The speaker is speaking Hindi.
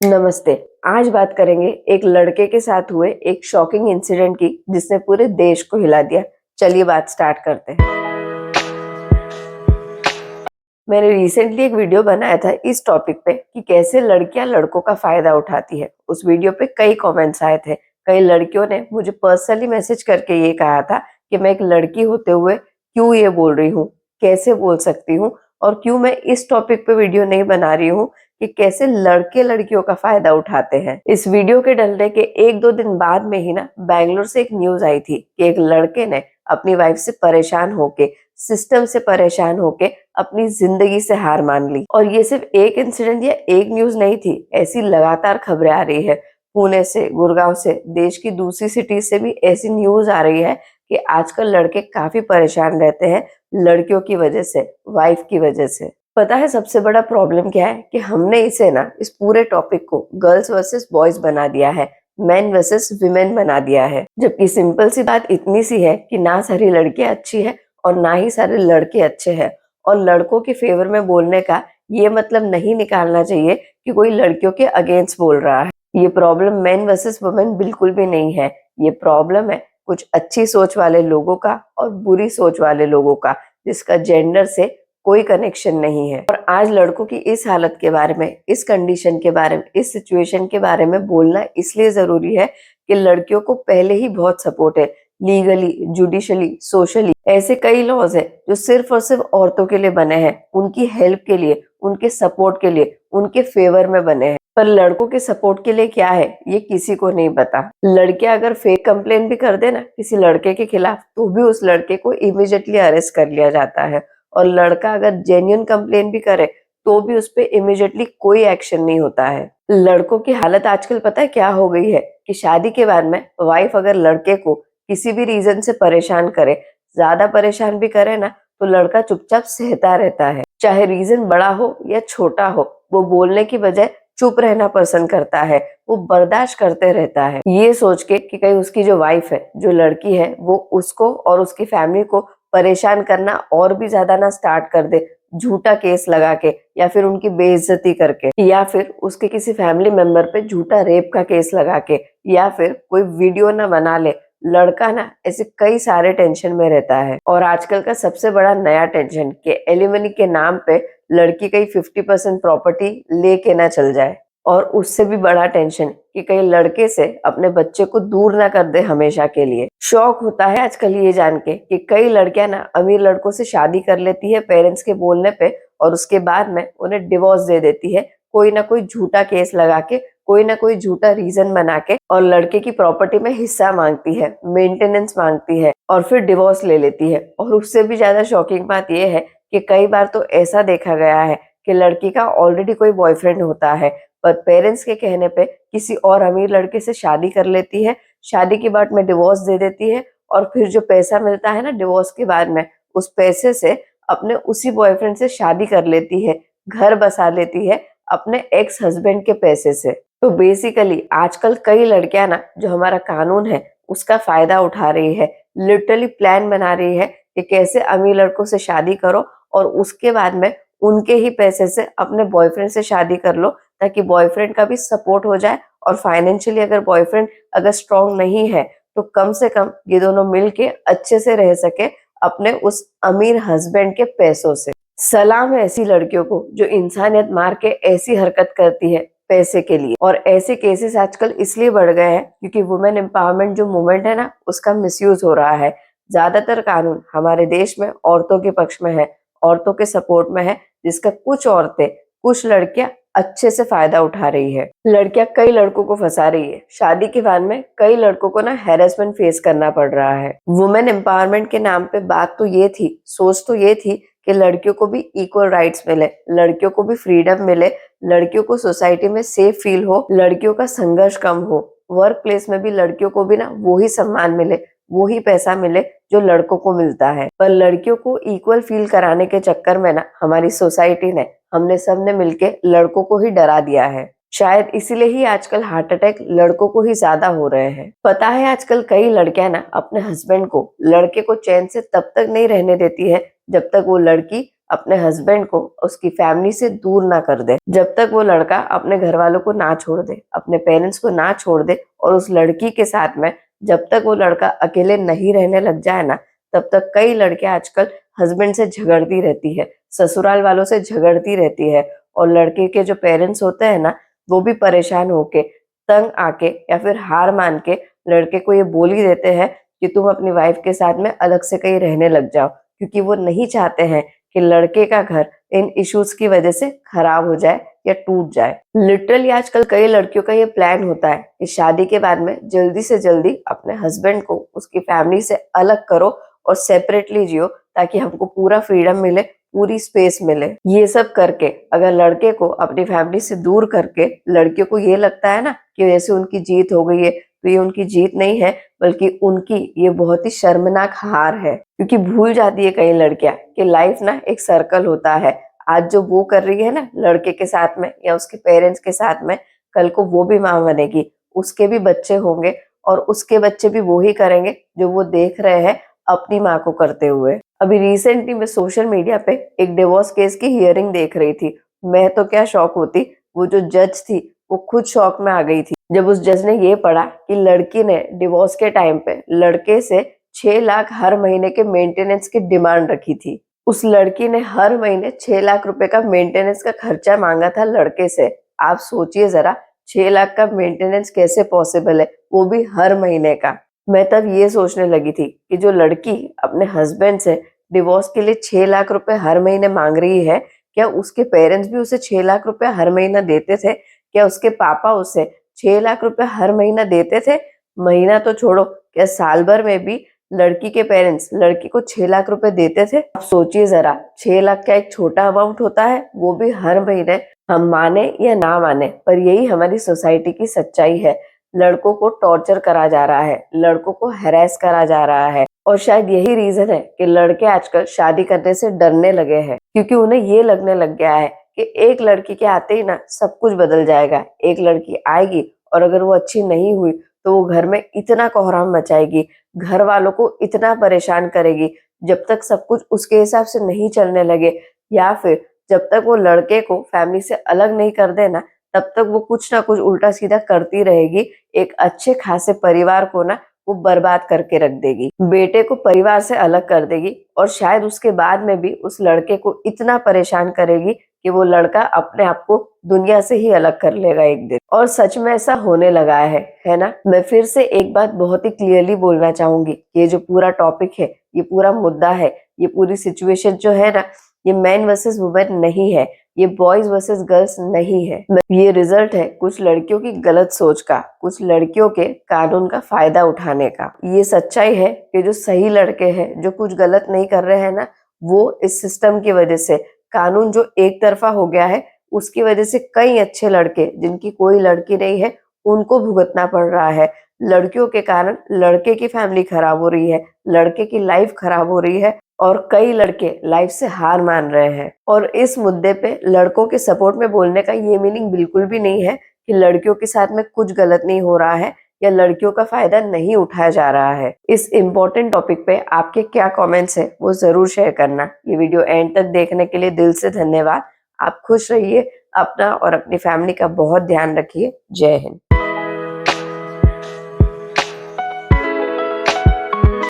नमस्ते। आज बात करेंगे एक लड़के के साथ हुए एक शॉकिंग इंसिडेंट की जिसने पूरे देश को हिला दिया। चलिए बात स्टार्ट करते हैं। मैंने रिसेंटली एक वीडियो बनाया था इस टॉपिक पे कि कैसे लड़कियां लड़कों का फायदा उठाती है। उस वीडियो पे कई कमेंट्स आए थे। कई लड़कियों ने मुझे पर्सनली मैसेज करके ये कहा था कि मैं एक लड़की होते हुए क्यों ये बोल रही हूँ, कैसे बोल सकती हूँ और क्यों मैं इस टॉपिक पे वीडियो नहीं बना रही हूँ कि कैसे लड़के लड़कियों का फायदा उठाते हैं। इस वीडियो के डलने के 1-2 दिन बाद में ही ना बैंगलोर से एक न्यूज आई थी कि एक लड़के ने अपनी वाइफ से परेशान होके, सिस्टम से परेशान होके अपनी जिंदगी से हार मान ली। और ये सिर्फ एक इंसिडेंट या एक न्यूज नहीं थी, ऐसी लगातार खबरें आ रही है। पुणे से, गुड़गांव से, देश की दूसरी सिटी से भी ऐसी न्यूज आ रही है कि आजकल लड़के काफी परेशान रहते हैं लड़कियों की वजह से, वाइफ की वजह से। पता है सबसे बड़ा प्रॉब्लम क्या है कि हमने इसे ना इस पूरे टॉपिक को गर्ल्स वर्सेस बॉयज बना दिया है, मेन वर्सेस विमेन बना दिया है। जबकि सिंपल सी बात इतनी सी है कि ना सारी लड़कियां अच्छी है और ना ही सारे लड़के अच्छे हैं। और लड़कों के फेवर में बोलने का ये मतलब नहीं निकालना चाहिए कि कोई लड़कियों के अगेंस्ट बोल रहा है। ये प्रॉब्लम मेन वर्सेस वुमेन बिल्कुल भी नहीं है। ये प्रॉब्लम है कुछ अच्छी सोच वाले लोगों का और बुरी सोच वाले लोगों का, जिसका जेंडर से कोई कनेक्शन नहीं है। और आज लड़कों की इस हालत के बारे में, इस कंडीशन के बारे में, इस सिचुएशन के बारे में बोलना इसलिए जरूरी है कि लड़कियों को पहले ही बहुत सपोर्ट है, लीगली, जुडिशली, सोशली। ऐसे कई लॉज है जो सिर्फ और सिर्फ औरतों के लिए बने हैं, उनकी हेल्प के लिए, उनके सपोर्ट के लिए, उनके फेवर में बने हैं। पर लड़कों के सपोर्ट के लिए क्या है ये किसी को नहीं पता। लड़कियां अगर फेक कंप्लेन भी कर दे ना किसी लड़के के खिलाफ, तो भी उस लड़के को इमीडिएटली अरेस्ट कर लिया जाता है। और लड़का अगर जेन्युइन कंप्लेन भी करे तो भी उस पे इमीडिएटली कोई एक्शन नहीं होता है। लड़कों की हालत आजकल पता है क्या हो गई है कि शादी के बाद में वाइफ अगर लड़के को किसी भी रीजन से परेशान करे, ज्यादा परेशान भी करे ना, तो लड़का चुपचाप सहता रहता है। चाहे रीजन बड़ा हो या छोटा हो, वो बोलने की बजाय चुप रहना पसंद करता है, वो बर्दाश्त करते रहता है, ये सोच के कि कहीं उसकी जो वाइफ है, जो लड़की है, वो उसको और उसकी फैमिली को परेशान करना और भी ज्यादा ना स्टार्ट कर दे, झूठा केस लगा के या फिर उनकी बेइज्जती करके, या फिर उसके किसी फैमिली मेंबर पे झूठा रेप का केस लगा के, या फिर कोई वीडियो ना बना ले। लड़का ना ऐसे कई सारे टेंशन में रहता है। और आजकल का सबसे बड़ा नया टेंशन कि एलिमनी के नाम पे लड़की कहीं 50% प्रॉपर्टी लेके ना चल जाए। और उससे भी बड़ा टेंशन कि कहीं लड़के से अपने बच्चे को दूर ना कर दे हमेशा के लिए। शौक होता है आजकल ये जान के कि कई लड़कियां ना अमीर लड़कों से शादी कर लेती है पेरेंट्स के बोलने पे, और उसके बाद में उन्हें डिवोर्स दे देती है, कोई ना कोई झूठा केस लगा के, कोई ना कोई झूठा रीजन बना के, और लड़के की प्रॉपर्टी में हिस्सा मांगती है, मेंटेनेंस मांगती है और फिर डिवोर्स ले लेती है। और उससे भी ज्यादा शॉकिंग बात यह है कि कई बार तो ऐसा देखा गया है कि लड़की का ऑलरेडी कोई बॉयफ्रेंड होता है, पर पेरेंट्स के कहने पे किसी और अमीर लड़के से शादी कर लेती है, शादी के बाद में डिवोर्स दे देती है, और फिर जो पैसा मिलता है ना डिवोर्स के बाद में, उस पैसे से अपने उसी बॉयफ्रेंड से शादी कर लेती है, घर बसा लेती है अपने एक्स हस्बैंड के पैसे से। तो बेसिकली आजकल कई लड़कियां ना जो हमारा कानून है उसका फायदा उठा रही है, लिटरली प्लान बना रही है कि कैसे अमीर लड़कों से शादी करो और उसके बाद में उनके ही पैसे से अपने बॉयफ्रेंड से शादी कर लो, ताकि बॉयफ्रेंड का भी सपोर्ट हो जाए। और फाइनेंशियली अगर बॉयफ्रेंड अगर स्ट्रांग नहीं है तो कम से कम ये दोनों मिलके अच्छे से रह सके अपने उस अमीर हस्बैंड के पैसों से। सलाम है ऐसी लड़कियों को जो इंसानियत मार के ऐसी हरकत करती है पैसे के लिए। और ऐसे केसेस आजकल इसलिए बढ़ गए हैं क्योंकि वुमेन एम्पावरमेंट जो मूवमेंट है ना उसका मिसयूज हो रहा है। ज्यादातर कानून हमारे देश में औरतों के पक्ष में है, औरतों के सपोर्ट में है, जिसका कुछ औरतें, कुछ लड़कियां अच्छे से फायदा उठा रही है। लड़कियां कई लड़कों को फंसा रही है, शादी के बाद में कई लड़कों को ना हैरेसमेंट फेस करना पड़ रहा है। वुमेन एम्पावरमेंट के नाम पे बात तो ये थी, सोच तो ये थी कि लड़कियों को भी इक्वल राइट्स मिले, लड़कियों को भी फ्रीडम मिले, लड़कियों को सोसाइटी में सेफ फील हो, लड़कियों का संघर्ष कम हो, वर्क प्लेस में भी लड़कियों को भी ना वही सम्मान मिले, वही पैसा मिले जो लड़कों को मिलता है। पर लड़कियों को इक्वल फील कराने के चक्कर में ना हमारी सोसाइटी ने, हमने सबने मिलके लड़कों को ही डरा दिया है। शायद इसीलिए ही आजकल हार्ट अटैक लड़कों को ही ज्यादा हो रहे हैं। पता है आजकल कई लड़कियां ना अपने हस्बैंड को, लड़के को चैन से तब तक नहीं रहने देती है जब तक वो लड़की अपने हस्बैंड को उसकी फैमिली से दूर ना कर दे। जब तक वो लड़का अपने घर वालों को ना छोड़ दे, अपने पेरेंट्स को ना छोड़ दे और उस लड़की के साथ में जब तक वो लड़का अकेले नहीं रहने लग जाए ना, तब तक कई लड़कियां आजकल हस्बैंड से झगड़ती रहती है, ससुराल वालों से झगड़ती रहती है और लड़के के जो पेरेंट्स होते हैं ना, वो भी परेशान होके, तंग आके या फिर हार मान के लड़के को ये बोल ही देते हैं कि तुम अपनी वाइफ के साथ में अलग से कहीं रहने लग जाओ, क्योंकि वो नहीं चाहते हैं कि लड़के का घर इन इश्यूज की वजह से खराब हो जाए या टूट जाए। लिटरली आजकल कई लड़कियों का ये प्लान होता है कि शादी के बाद में जल्दी से जल्दी अपने हस्बैंड को उसकी फैमिली से अलग करो और सेपरेटली जियो, ताकि हमको पूरा फ्रीडम मिले, पूरी स्पेस मिले। ये सब करके अगर लड़के को अपनी फैमिली से दूर करके लड़कियों को ये लगता है ना कि जैसे उनकी जीत हो गई है, तो ये उनकी जीत नहीं है, बल्कि उनकी ये बहुत ही शर्मनाक हार है। क्योंकि भूल जाती है कई लड़कियां कि लाइफ ना एक सर्कल होता है। आज जो वो कर रही है ना लड़के के साथ में या उसके पेरेंट्स के साथ में, कल को वो भी मां बनेगी, उसके भी बच्चे होंगे और उसके बच्चे भी वो ही करेंगे जो वो देख रहे हैं अपनी माँ को करते हुए। अभी रिसेंटली मैं सोशल मीडिया पे एक डिवोर्स केस की हियरिंग देख रही थी। मैं तो क्या शॉक होती, वो जो जज थी वो खुद शॉक में आ गई थी जब उस जज ने ये पढ़ा कि लड़की ने डिवोर्स के टाइम पे लड़के से 6 लाख हर महीने के मेंटेनेंस की डिमांड रखी थी। उस लड़की ने हर महीने 6 लाख रुपए का मेंटेनेंस का खर्चा मांगा था लड़के से। आप सोचिए जरा, 6 लाख का मेंटेनेंस कैसे पॉसिबल है, वो भी हर महीने का। मैं तब ये सोचने लगी थी कि जो लड़की अपने हस्बैंड से डिवोर्स के लिए 6 लाख रुपए हर महीने मांग रही है, क्या उसके पेरेंट्स भी उसे 6 लाख रुपए हर महीना देते थे? क्या उसके पापा उसे 6 लाख रुपए हर महीना देते थे? महीना तो छोड़ो, क्या साल भर में भी लड़की के पेरेंट्स लड़की को 6 लाख रुपए देते थे? आप सोचिए जरा, 6 लाख का एक छोटा अमाउंट होता है, वो भी हर महीने। हम माने या ना माने, पर यही हमारी सोसाइटी की सच्चाई है। लड़कों को टॉर्चर करा जा रहा है, लड़कों को हैरेस करा जा रहा है और शायद यही रीजन है कि लड़के आजकल शादी करने से डरने लगे हैं, क्योंकि उन्हें ये लगने लग गया है कि एक लड़की के आते ही ना सब कुछ बदल जाएगा। एक लड़की आएगी और अगर वो अच्छी नहीं हुई तो वो घर में इतना कोहराम मचाएगी, घर वालों को इतना परेशान करेगी, जब तक सब कुछ उसके हिसाब से नहीं चलने लगे या फिर जब तक वो लड़के को फैमिली से अलग नहीं कर देना, तब तक वो कुछ ना कुछ उल्टा सीधा करती रहेगी। एक अच्छे खासे परिवार को ना वो बर्बाद करके रख देगी, बेटे को परिवार से अलग कर देगी और शायद उसके बाद में भी उस लड़के को इतना परेशान करेगी कि वो लड़का अपने आप को दुनिया से ही अलग कर लेगा एक दिन। और सच में ऐसा होने लगा है ना। मैं फिर से एक बात बहुत ही क्लियरली बोलना चाहूंगी, ये जो पूरा टॉपिक है, ये पूरा मुद्दा है, ये पूरी सिचुएशन जो है ना, ये मैन वर्सेस वुमेन नहीं है, ये बॉयज वर्सेस गर्ल्स नहीं है। ये रिजल्ट है कुछ लड़कियों की गलत सोच का, कुछ लड़कियों के कानून का फायदा उठाने का। ये सच्चाई है कि जो सही लड़के हैं, जो कुछ गलत नहीं कर रहे हैं ना, वो इस सिस्टम की वजह से, कानून जो एक तरफा हो गया है उसकी वजह से कई अच्छे लड़के जिनकी कोई लड़की नहीं है उनको भुगतना पड़ रहा है। लड़कियों के कारण लड़के की फैमिली खराब हो रही है, लड़के की लाइफ खराब हो रही है और कई लड़के लाइफ से हार मान रहे हैं। और इस मुद्दे पे लड़कों के सपोर्ट में बोलने का ये मीनिंग बिल्कुल भी नहीं है कि लड़कियों के साथ में कुछ गलत नहीं हो रहा है या लड़कियों का फायदा नहीं उठाया जा रहा है। इस इम्पोर्टेंट टॉपिक पे आपके क्या कमेंट्स है वो जरूर शेयर करना। ये वीडियो एंड तक देखने के लिए दिल से धन्यवाद। आप खुश रहिए, अपना और अपनी फैमिली का बहुत ध्यान रखिए। जय हिंद।